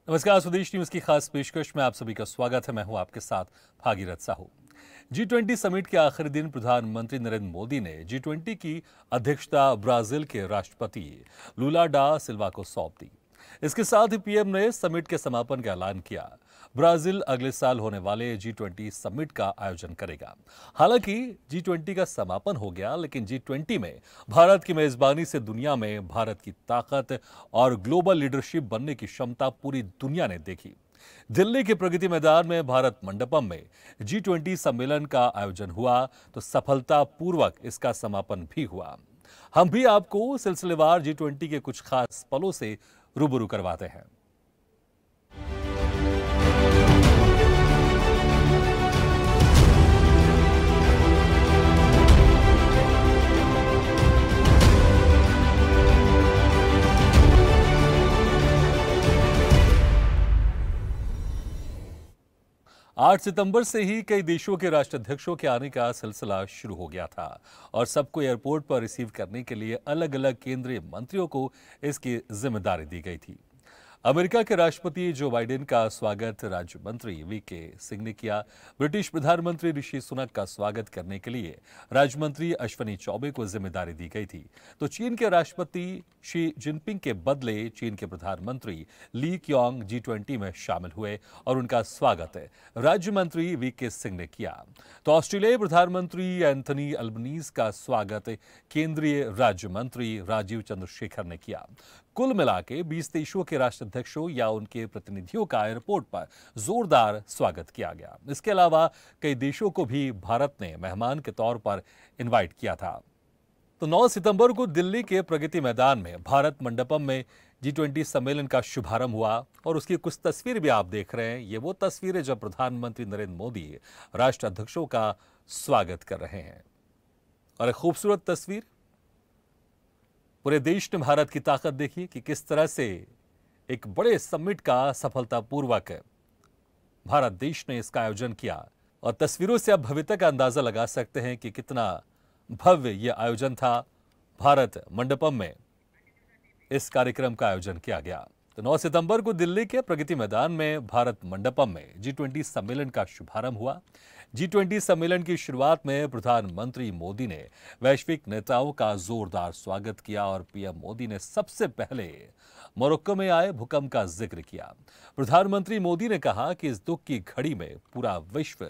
नमस्कार, स्वदेश न्यूज की खास पेशकश में आप सभी का स्वागत है। मैं हूं आपके साथ भागीरथ साहू। G20 समिट के आखिरी दिन प्रधानमंत्री नरेंद्र मोदी ने G20 की अध्यक्षता ब्राजील के राष्ट्रपति लूला डा सिल्वा को सौंप दी। इसके साथ ही पीएम ने समिट के समापन का ऐलान किया। ब्राजील अगले साल होने वाले G20 समिट का आयोजन करेगा। हालांकि G20 का समापन हो गया, लेकिन G20 में भारत की मेजबानी से दुनिया में भारत की ताकत और ग्लोबल लीडरशिप बनने की क्षमता पूरी दुनिया ने देखी। दिल्ली के प्रगति मैदान में भारत मंडपम में G20 सम्मेलन का आयोजन हुआ तो सफलतापूर्वक इसका समापन भी हुआ। हम भी आपको सिलसिलेवार G20 के कुछ खास पलों से रूबरू करवाते हैं। आठ सितंबर से ही कई देशों के राष्ट्राध्यक्षों के आने का सिलसिला शुरू हो गया था और सबको एयरपोर्ट पर रिसीव करने के लिए अलग अलग केंद्रीय मंत्रियों को इसकी जिम्मेदारी दी गई थी। अमेरिका के राष्ट्रपति जो बाइडेन का स्वागत राज्य मंत्री वीके सिंह ने किया। ब्रिटिश प्रधानमंत्री ऋषि सुनक का स्वागत करने के लिए राज्य मंत्री अश्विनी चौबे को जिम्मेदारी दी गई थी। तो चीन के राष्ट्रपति शी जिनपिंग के बदले चीन के प्रधानमंत्री ली क्योंग G20 में शामिल हुए और उनका स्वागत राज्य मंत्री वीके सिंह ने किया। तो ऑस्ट्रेलियाई प्रधानमंत्री एंथनी अल्बनीज का स्वागत केंद्रीय राज्य मंत्री राजीव चंद्रशेखर ने किया। कुल मिलाके 20 देशों के राष्ट्राध्यक्षों या उनके प्रतिनिधियों का एयरपोर्ट पर जोरदार स्वागत किया गया। इसके अलावा कई देशों को भी भारत ने मेहमान के तौर पर इनवाइट किया था। तो 9 सितंबर को दिल्ली के प्रगति मैदान में भारत मंडपम में G20 सम्मेलन का शुभारंभ हुआ और उसकी कुछ तस्वीर भी आप देख रहे हैं। ये वो तस्वीरें जब प्रधानमंत्री नरेंद्र मोदी राष्ट्राध्यक्षों का स्वागत कर रहे हैं और एक खूबसूरत तस्वीर। पूरे देश ने भारत की ताकत देखी कि किस तरह से एक बड़े समिट का सफलतापूर्वक भारत देश ने इसका आयोजन किया और तस्वीरों से आप भव्यता का अंदाजा लगा सकते हैं कि कितना भव्य यह आयोजन था। भारत मंडपम में इस कार्यक्रम का आयोजन किया गया। तो 9 सितंबर को दिल्ली के प्रगति मैदान में भारत मंडपम में G20 सम्मेलन का शुभारंभ हुआ। G20 सम्मेलन की शुरुआत में प्रधानमंत्री मोदी ने वैश्विक नेताओं का जोरदार स्वागत किया और पीएम मोदी ने सबसे पहले मोरक्को में आए भूकंप का जिक्र किया। प्रधानमंत्री मोदी ने कहा कि इस दुख की घड़ी में पूरा विश्व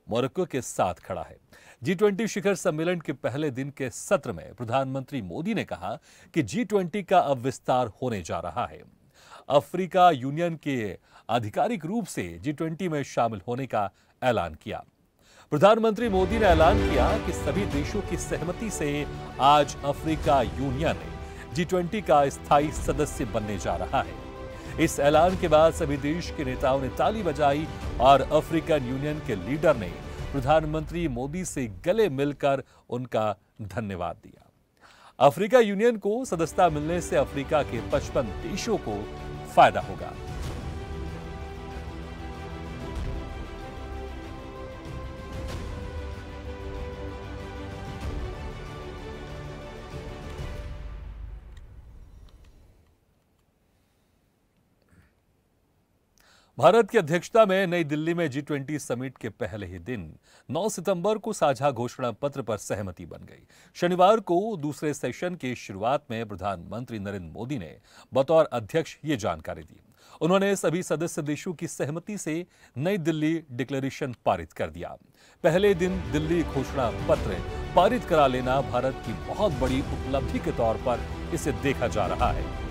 मोरक्को के साथ खड़ा है। G20 शिखर सम्मेलन के पहले दिन के सत्र में प्रधानमंत्री मोदी ने कहा कि G20 का अब विस्तार होने जा रहा है। अफ्रीका यूनियन के आधिकारिक रूप से G20 में शामिल होने का ऐलान किया। प्रधानमंत्री मोदी ने ऐलान किया कि सभी देशों की सहमति से आज अफ्रीका यूनियन G20 का स्थायी सदस्य बनने जा रहा है। इस ऐलान के बाद सभी देश के नेताओं ने ताली बजाई और अफ्रीकन यूनियन के लीडर ने प्रधानमंत्री मोदी से गले मिलकर उनका धन्यवाद दिया। अफ्रीका यूनियन को सदस्यता मिलने से अफ्रीका के 55 देशों को फायदा होगा। भारत की अध्यक्षता में नई दिल्ली में G20 समिट के पहले ही दिन 9 सितंबर को साझा घोषणा पत्र पर सहमति बन गई। शनिवार को दूसरे सेशन की शुरुआत में प्रधानमंत्री नरेंद्र मोदी ने बतौर अध्यक्ष ये जानकारी दी। उन्होंने सभी सदस्य देशों की सहमति से नई दिल्ली डिक्लेरेशन पारित कर दिया। पहले दिन दिल्ली घोषणा पत्र पारित करा लेना भारत की बहुत बड़ी उपलब्धि के तौर पर इसे देखा जा रहा है।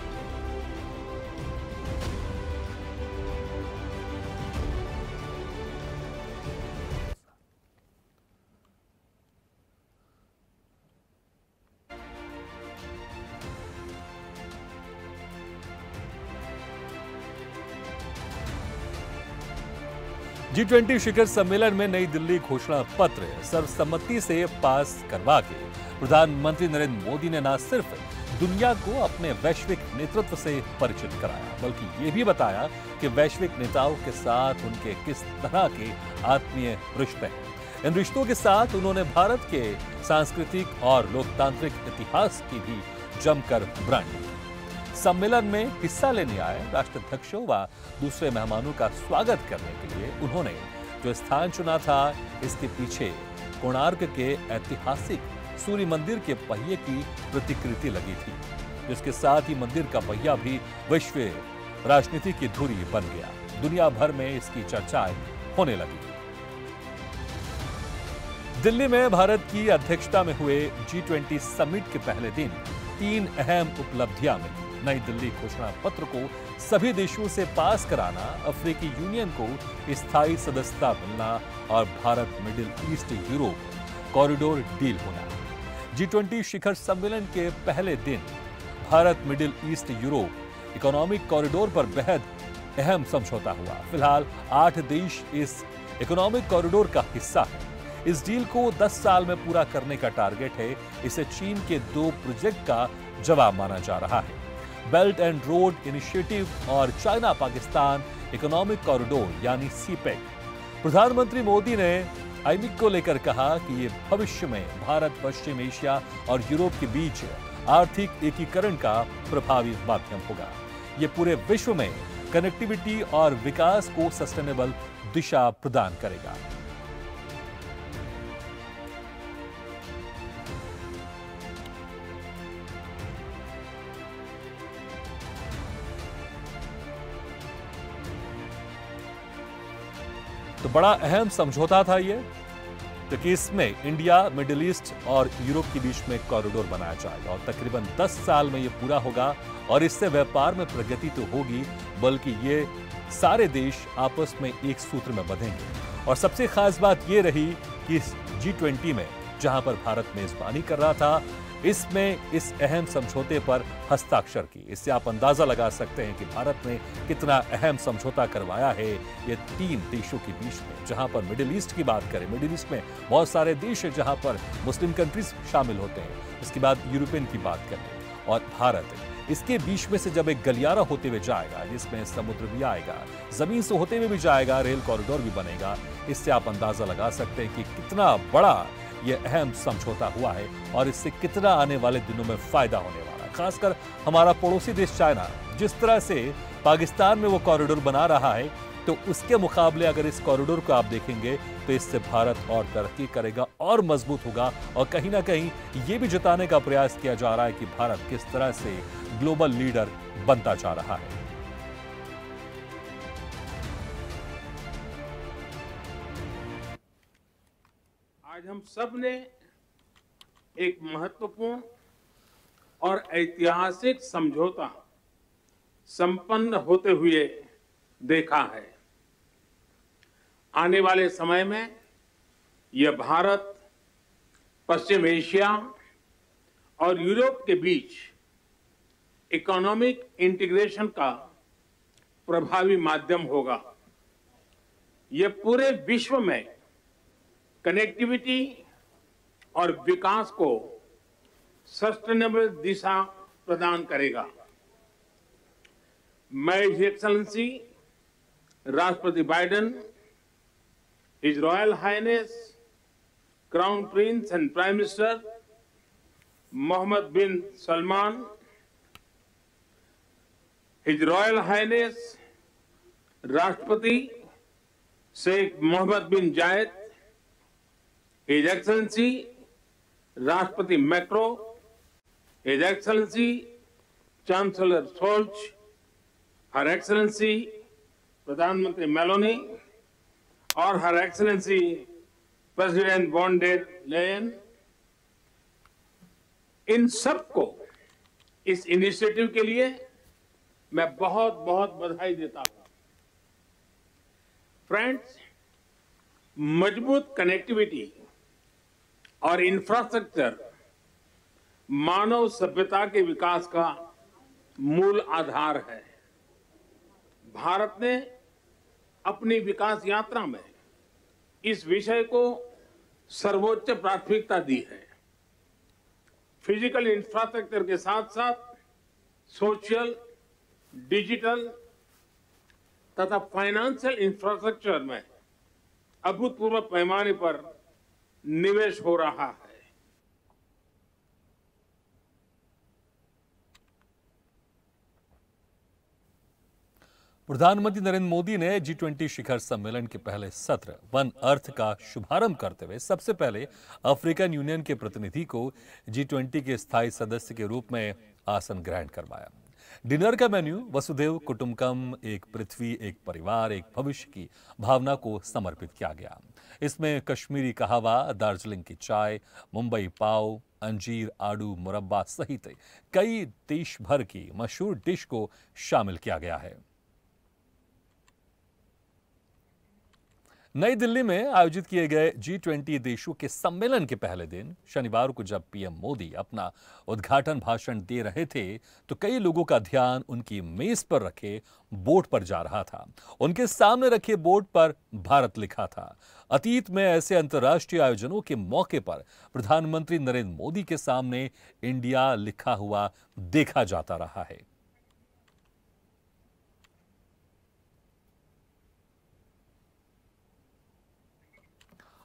G20 शिखर सम्मेलन में नई दिल्ली घोषणा पत्र सर्वसम्मति से पास करवा के प्रधानमंत्री नरेंद्र मोदी ने न सिर्फ दुनिया को अपने वैश्विक नेतृत्व से परिचित कराया, बल्कि ये भी बताया कि वैश्विक नेताओं के साथ उनके किस तरह के आत्मीय रिश्ते हैं। इन रिश्तों के साथ उन्होंने भारत के सांस्कृतिक और लोकतांत्रिक इतिहास की भी जमकर ब्रांडिंग। सम्मेलन में हिस्सा लेने आए राष्ट्राध्यक्षों व दूसरे मेहमानों का स्वागत करने के लिए उन्होंने जो स्थान चुना था, इसके पीछे कोणार्क के ऐतिहासिक सूर्य मंदिर के पहिए की प्रतिकृति लगी थी, जिसके साथ ही मंदिर का पहिया भी विश्व राजनीति की धुरी बन गया। दुनिया भर में इसकी चर्चाएं होने लगी। दिल्ली में भारत की अध्यक्षता में हुए G20 समिट के पहले दिन 3 अहम उपलब्धियां मिली। नई दिल्ली घोषणा पत्र को सभी देशों से पास कराना, अफ्रीकी यूनियन को स्थायी सदस्यता मिलना और Bharat middle east Europe corridor deal होना। G20 शिखर सम्मेलन के पहले दिन Bharat middle east Europe economic corridor पर बेहद अहम समझौता हुआ। फिलहाल 8 देश इस इकोनॉमिक कॉरिडोर का हिस्सा है। इस डील को 10 साल में पूरा करने का टारगेट है। इसे चीन के 2 प्रोजेक्ट का जवाब माना जा रहा है, बेल्ट एंड रोड इनिशिएटिव और चाइना पाकिस्तान इकोनॉमिक कॉरिडोर यानी सीपेक। प्रधानमंत्री मोदी ने आईमिक को लेकर कहा कि ये भविष्य में भारत, पश्चिम एशिया और यूरोप के बीच आर्थिक एकीकरण का प्रभावी माध्यम होगा। ये पूरे विश्व में कनेक्टिविटी और विकास को सस्टेनेबल दिशा प्रदान करेगा। तो बड़ा अहम समझौता था ये, क्योंकि इसमें इंडिया, मिडिल ईस्ट और यूरोप के बीच में कॉरिडोर बनाया जाएगा और तकरीबन 10 साल में ये पूरा होगा। और इससे व्यापार में प्रगति तो होगी, बल्कि ये सारे देश आपस में एक सूत्र में बंधेंगे। और सबसे खास बात ये रही कि इस G20 में जहां पर भारत मेजबानी कर रहा था, इसमें इस अहम समझौते पर हस्ताक्षर की। इससे आप अंदाजा लगा सकते हैं कि भारत ने कितना अहम समझौता करवाया है ये 3 देशों के बीच में। जहां पर मिडिल ईस्ट की बात करें, मिडिल ईस्ट में बहुत सारे देश हैं जहां पर मुस्लिम कंट्रीज शामिल होते हैं। इसके बाद यूरोपियन की बात करें और भारत, इसके बीच में से जब एक गलियारा होते हुए जाएगा, जिसमें समुद्र भी आएगा, जमीन से होते हुए भी जाएगा, रेल कॉरिडोर भी बनेगा, इससे आप अंदाजा लगा सकते हैं कि कितना बड़ा ये अहम समझौता हुआ है और इससे कितना आने वाले दिनों में फायदा होने वाला है। खासकर हमारा पड़ोसी देश चाइना जिस तरह से पाकिस्तान में वो कॉरिडोर बना रहा है, तो उसके मुकाबले अगर इस कॉरिडोर को आप देखेंगे तो इससे भारत और तरक्की करेगा और मजबूत होगा। और कहीं ना कहीं ये भी जताने का प्रयास किया जा रहा है कि भारत किस तरह से ग्लोबल लीडर बनता जा रहा है। आज हम सब ने एक महत्वपूर्ण और ऐतिहासिक समझौता संपन्न होते हुए देखा है। आने वाले समय में यह भारत, पश्चिम एशिया और यूरोप के बीच इकोनॉमिक इंटीग्रेशन का प्रभावी माध्यम होगा। यह पूरे विश्व में कनेक्टिविटी और विकास को सस्टेनेबल दिशा प्रदान करेगा। मैं हिज एक्सेलेंसी राष्ट्रपति Biden, his royal highness crown prince and prime minister Mohammed bin Salman, his royal highness राष्ट्रपति Sheikh Mohammed bin Zayed, his excellency राष्ट्रपति Macron, his excellency chancellor Scholz, her excellency प्रधानमंत्री Meloni और her excellency president von der Leyen, इन सबको इस initiative के लिए मैं बहुत बहुत बधाई देता हूं। फ्रेंड्स, मजबूत कनेक्टिविटी और इंफ्रास्ट्रक्चर मानव सभ्यता के विकास का मूल आधार है। भारत ने अपनी विकास यात्रा में इस विषय को सर्वोच्च प्राथमिकता दी है। फिजिकल इंफ्रास्ट्रक्चर के साथ साथ सोशल, डिजिटल तथा फाइनेंशियल इंफ्रास्ट्रक्चर में अभूतपूर्व पैमाने पर निवेश हो रहा है। प्रधानमंत्री नरेंद्र मोदी ने G20 शिखर सम्मेलन के पहले सत्र वन अर्थ का शुभारंभ करते हुए सबसे पहले अफ्रीकन यूनियन के प्रतिनिधि को G20 के स्थायी सदस्य के रूप में आसन ग्रहण करवाया। डिनर का मेन्यू वसुधैव कुटुंबकम, एक पृथ्वी एक परिवार एक भविष्य की भावना को समर्पित किया गया। इसमें कश्मीरी कहवा, दार्जिलिंग की चाय, मुंबई पाव, अंजीर, आड़ू, मुरब्बा सहित कई देश भर की मशहूर डिश को शामिल किया गया है। नई दिल्ली में आयोजित किए गए G20 देशों के सम्मेलन के पहले दिन शनिवार को जब पीएम मोदी अपना उद्घाटन भाषण दे रहे थे तो कई लोगों का ध्यान उनकी मेज पर रखे बोर्ड पर जा रहा था। उनके सामने रखे बोर्ड पर भारत लिखा था। अतीत में ऐसे अंतर्राष्ट्रीय आयोजनों के मौके पर प्रधानमंत्री नरेंद्र मोदी के सामने इंडिया लिखा हुआ देखा जाता रहा है।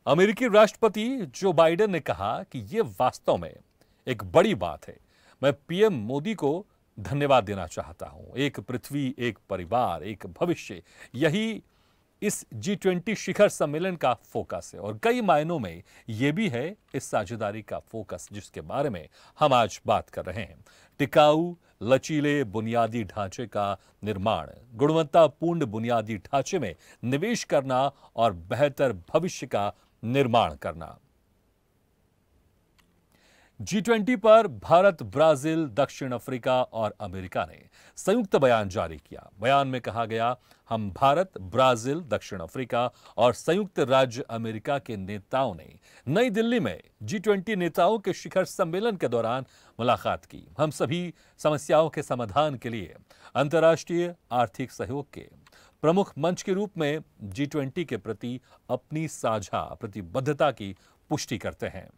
अमेरिकी राष्ट्रपति जो बाइडेन ने कहा कि यह वास्तव में एक बड़ी बात है। मैं पीएम मोदी को धन्यवाद देना चाहता हूं। एक पृथ्वी, एक परिवार, एक भविष्य, यही इस G20 शिखर सम्मेलन का फोकस है और कई मायनों में यह भी है इस साझेदारी का फोकस जिसके बारे में हम आज बात कर रहे हैं। टिकाऊ, लचीले बुनियादी ढांचे का निर्माण, गुणवत्तापूर्ण बुनियादी ढांचे में निवेश करना और बेहतर भविष्य का निर्माण करना। G20 पर भारत, ब्राजील, दक्षिण अफ्रीका और अमेरिका ने संयुक्त बयान जारी किया। बयान में कहा गया, हम भारत, ब्राजील, दक्षिण अफ्रीका और संयुक्त राज्य अमेरिका के नेताओं ने नई दिल्ली में G20 नेताओं के शिखर सम्मेलन के दौरान मुलाकात की। हम सभी समस्याओं के समाधान के लिए अंतर्राष्ट्रीय आर्थिक सहयोग के प्रमुख मंच के रूप में G20 के प्रति अपनी साझा प्रतिबद्धता की पुष्टि करते हैं।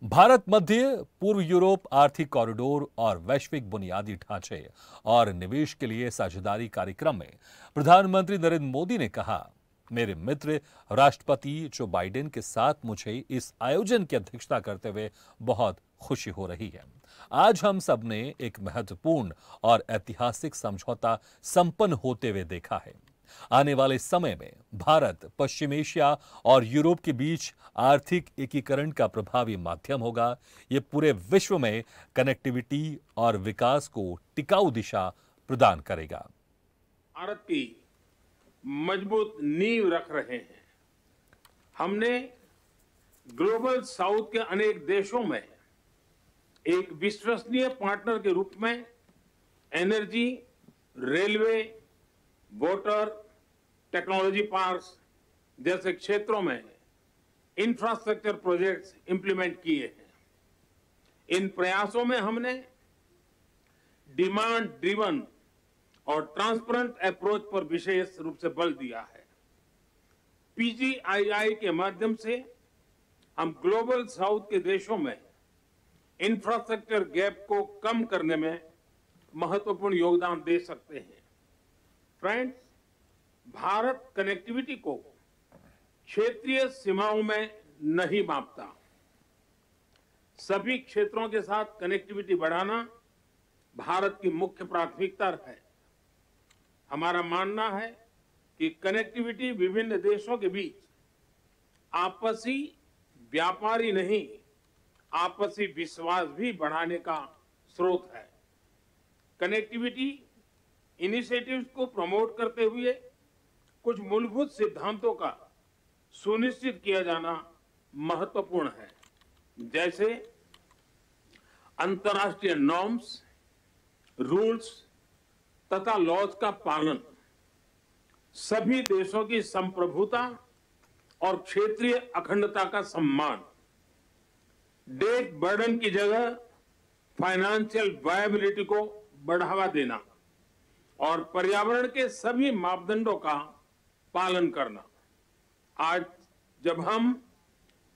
भारत मध्य पूर्व यूरोप आर्थिक कॉरिडोर और वैश्विक बुनियादी ढांचे और निवेश के लिए साझेदारी कार्यक्रम में प्रधानमंत्री नरेंद्र मोदी ने कहा, मेरे मित्र राष्ट्रपति जो बाइडेन के साथ मुझे इस आयोजन की अध्यक्षता करते हुए बहुत खुशी हो रही है। आज हम सब ने एक महत्वपूर्ण और ऐतिहासिक समझौता संपन्न होते हुए देखा है। आने वाले समय में भारत पश्चिम एशिया और यूरोप के बीच आर्थिक एकीकरण का प्रभावी माध्यम होगा। यह पूरे विश्व में कनेक्टिविटी और विकास को टिकाऊ दिशा प्रदान करेगा। भारत की मजबूत नींव रख रहे हैं। हमने ग्लोबल साउथ के अनेक देशों में एक विश्वसनीय पार्टनर के रूप में energy, railway, water, technology parks जैसे क्षेत्रों में इंफ्रास्ट्रक्चर प्रोजेक्ट्स इंप्लीमेंट किए हैं। इन प्रयासों में हमने डिमांड ड्रिवन और ट्रांसपेरेंट अप्रोच पर विशेष रूप से बल दिया है। PGII के माध्यम से हम ग्लोबल साउथ के देशों में इंफ्रास्ट्रक्चर गैप को कम करने में महत्वपूर्ण योगदान दे सकते हैं। फ्रेंड्स, भारत कनेक्टिविटी को क्षेत्रीय सीमाओं में नहीं मापता। सभी क्षेत्रों के साथ कनेक्टिविटी बढ़ाना भारत की मुख्य प्राथमिकता है। हमारा मानना है कि कनेक्टिविटी विभिन्न देशों के बीच आपसी व्यापार ही नहीं, आपसी विश्वास भी बढ़ाने का स्रोत है। कनेक्टिविटी इनिशिएटिव्स को प्रमोट करते हुए कुछ मूलभूत सिद्धांतों का सुनिश्चित किया जाना महत्वपूर्ण है, जैसे अंतर्राष्ट्रीय नॉर्म्स, रूल्स तथा लॉज का पालन, सभी देशों की संप्रभुता और क्षेत्रीय अखंडता का सम्मान, डेट बर्डन की जगह फाइनेंशियल वायबिलिटी को बढ़ावा देना और पर्यावरण के सभी मापदंडों का पालन करना। आज जब हम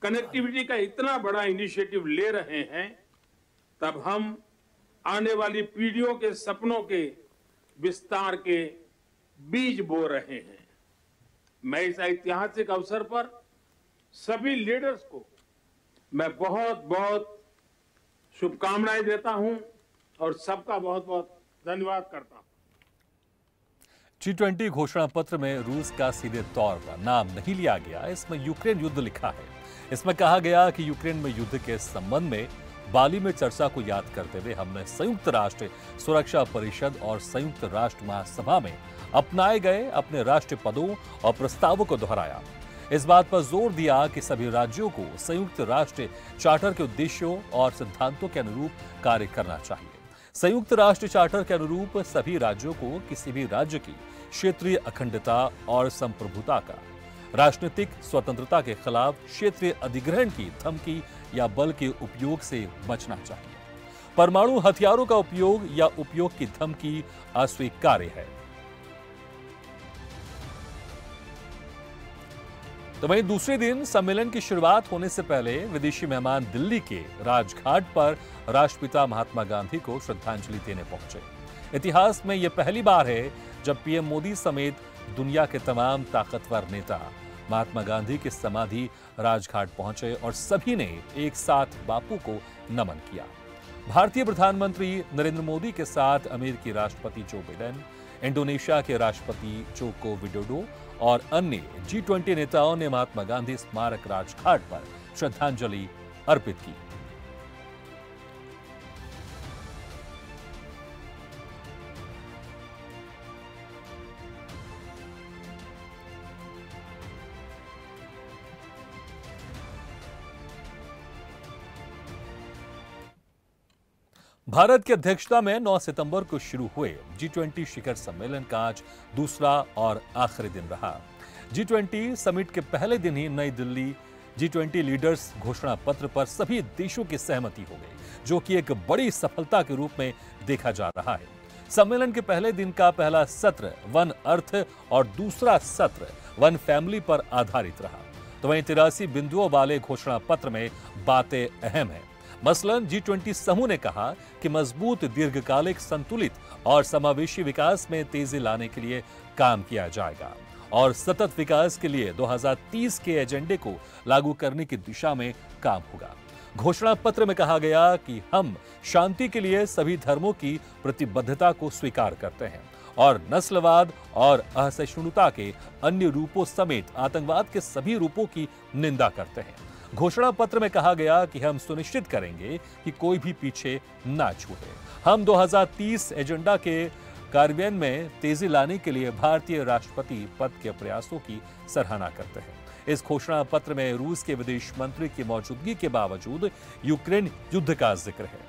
कनेक्टिविटी का इतना बड़ा इनिशिएटिव ले रहे हैं, तब हम आने वाली पीढ़ियों के सपनों के विस्तार के बीज बो रहे हैं। मैं इस ऐतिहासिक अवसर पर सभी लीडर्स को मैं बहुत बहुत शुभकामनाएं देता हूं और सबका बहुत बहुत धन्यवाद करता हूं। G20 घोषणा पत्र में रूस का सीधे तौर पर नाम नहीं लिया गया। इसमें यूक्रेन युद्ध लिखा है। इसमें कहा गया कि यूक्रेन में युद्ध के संबंध में बाली में चर्चा को याद करते हुए हमने संयुक्त राष्ट्र सुरक्षा परिषद और संयुक्त राष्ट्र महासभा में अपनाए गए अपने राष्ट्रीय पदों और प्रस्तावों को दोहराया। इस बात पर जोर दिया कि सभी राज्यों को संयुक्त राष्ट्र चार्टर के उद्देश्यों और सिद्धांतों के अनुरूप कार्य करना चाहिए। संयुक्त राष्ट्र चार्टर के अनुरूप सभी राज्यों को किसी भी राज्य की क्षेत्रीय अखंडता और संप्रभुता का, राजनीतिक स्वतंत्रता के खिलाफ क्षेत्रीय अधिग्रहण की धमकी या बल के उपयोग से बचना चाहिए। परमाणु हथियारों का उपयोग या उपयोग की धमकी अस्वीकार्य है। तो वहीं दूसरे दिन सम्मेलन की शुरुआत होने से पहले विदेशी मेहमान दिल्ली के राजघाट पर राष्ट्रपिता महात्मा गांधी को श्रद्धांजलि देने पहुंचे। इतिहास में यह पहली बार है जब पीएम मोदी समेत दुनिया के तमाम ताकतवर नेता महात्मा गांधी की समाधि राजघाट पहुंचे और सभी ने एक साथ बापू को नमन किया। भारतीय प्रधानमंत्री नरेंद्र मोदी के साथ अमेरिकी राष्ट्रपति जो बाइडेन, इंडोनेशिया के राष्ट्रपति जोको विडोडो और अन्य G20 नेताओं ने महात्मा गांधी स्मारक राजघाट पर श्रद्धांजलि अर्पित की। भारत की अध्यक्षता में 9 सितंबर को शुरू हुए G20 शिखर सम्मेलन का आज दूसरा और आखिरी दिन रहा। G20 समिट के पहले दिन ही नई दिल्ली G20 लीडर्स घोषणा पत्र पर सभी देशों की सहमति हो गई, जो कि एक बड़ी सफलता के रूप में देखा जा रहा है। सम्मेलन के पहले दिन का पहला सत्र वन अर्थ और दूसरा सत्र वन फैमिली पर आधारित रहा। तो वहीं 83 बिंदुओं वाले घोषणा पत्र में बातें अहम हैं। मसलन G20 समूह ने कहा कि मजबूत, दीर्घकालिक, संतुलित और समावेशी विकास में तेजी लाने के लिए काम किया जाएगा और सतत विकास के लिए 2030 के एजेंडे को लागू करने की दिशा में काम होगा। घोषणा पत्र में कहा गया कि हम शांति के लिए सभी धर्मों की प्रतिबद्धता को स्वीकार करते हैं और नस्लवाद और असहिष्णुता के अन्य रूपों समेत आतंकवाद के सभी रूपों की निंदा करते हैं। घोषणा पत्र में कहा गया कि हम सुनिश्चित करेंगे कि कोई भी पीछे ना छूटे। हम 2030 एजेंडा के कार्यान्वयन में तेजी लाने के लिए भारतीय राष्ट्रपति पद के प्रयासों की सराहना करते हैं। इस घोषणा पत्र में रूस के विदेश मंत्री की मौजूदगी के बावजूद यूक्रेन युद्ध का जिक्र है।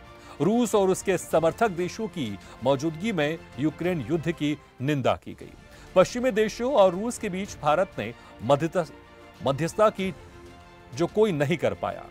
रूस और उसके समर्थक देशों की मौजूदगी में यूक्रेन युद्ध की निंदा की गई। पश्चिमी देशों और रूस के बीच भारत ने मध्यस्थता की जो कोई नहीं कर पाया।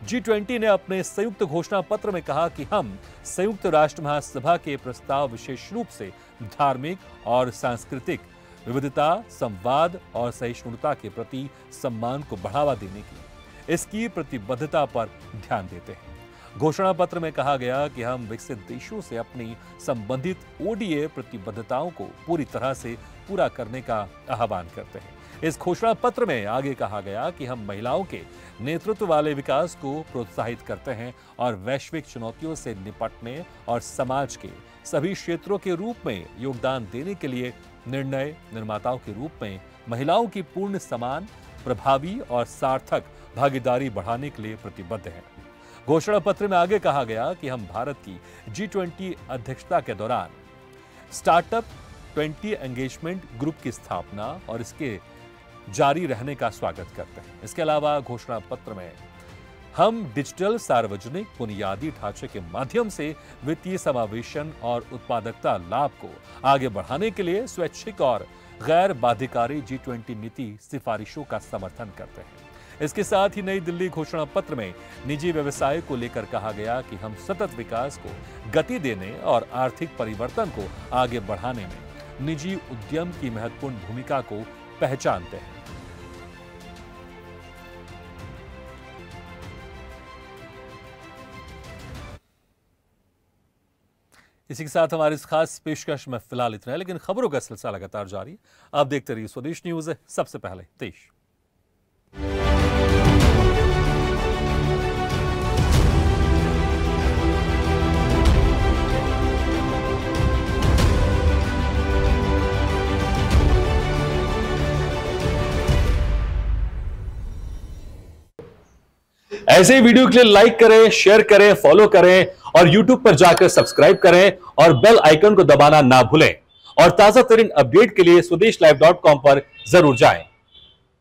G20 ने अपने संयुक्त घोषणा पत्र में कहा कि हम संयुक्त राष्ट्र महासभा के प्रस्ताव विशेष रूप से धार्मिक और सांस्कृतिक विविधता, संवाद और सहिष्णुता के प्रति सम्मान को बढ़ावा देने की इसकी प्रतिबद्धता पर ध्यान देते हैं। घोषणा पत्र में कहा गया कि हम विकसित देशों से अपनी संबंधित ODA प्रतिबद्धताओं को पूरी तरह से पूरा करने का आह्वान करते हैं। इस घोषणा पत्र में आगे कहा गया कि हम महिलाओं के नेतृत्व वाले विकास को प्रोत्साहित करते हैं और वैश्विक चुनौतियों से निपटने और समाज के सभी क्षेत्रों के रूप में योगदान देने के लिए निर्णय निर्माताओं के रूप में महिलाओं की पूर्ण, समान, प्रभावी और सार्थक भागीदारी बढ़ाने के लिए प्रतिबद्ध हैं। घोषणा पत्र में आगे कहा गया कि हम भारत की G20 अध्यक्षता के दौरान स्टार्टअप 20 एंगेजमेंट ग्रुप की स्थापना और इसके जारी रहने का स्वागत करते हैं। इसके अलावा घोषणा पत्र में हम डिजिटल सार्वजनिक बुनियादी ढांचे के माध्यम से वित्तीय समावेशन और उत्पादकता लाभ को आगे बढ़ाने के लिए स्वैच्छिक और गैर बाध्यकारी G20 नीति सिफारिशों का समर्थन करते हैं। इसके साथ ही नई दिल्ली घोषणा पत्र में निजी व्यवसाय को लेकर कहा गया कि हम सतत विकास को गति देने और आर्थिक परिवर्तन को आगे बढ़ाने में निजी उद्यम की महत्वपूर्ण भूमिका को पहचानते हैं। इसी के साथ हमारी इस खास पेशकश में फिलहाल इतना है, लेकिन खबरों का सिलसिला लगातार जारी है। आप देखते रहिए स्वदेश न्यूज। सबसे पहले देश। ऐसे ही वीडियो के लिए लाइक करें, शेयर करें, फॉलो करें और YouTube पर जाकर सब्सक्राइब करें और बेल आइकन को दबाना ना भूलें। और ताजा तरीन अपडेट के लिए swedeshlive.com पर जरूर जाएं।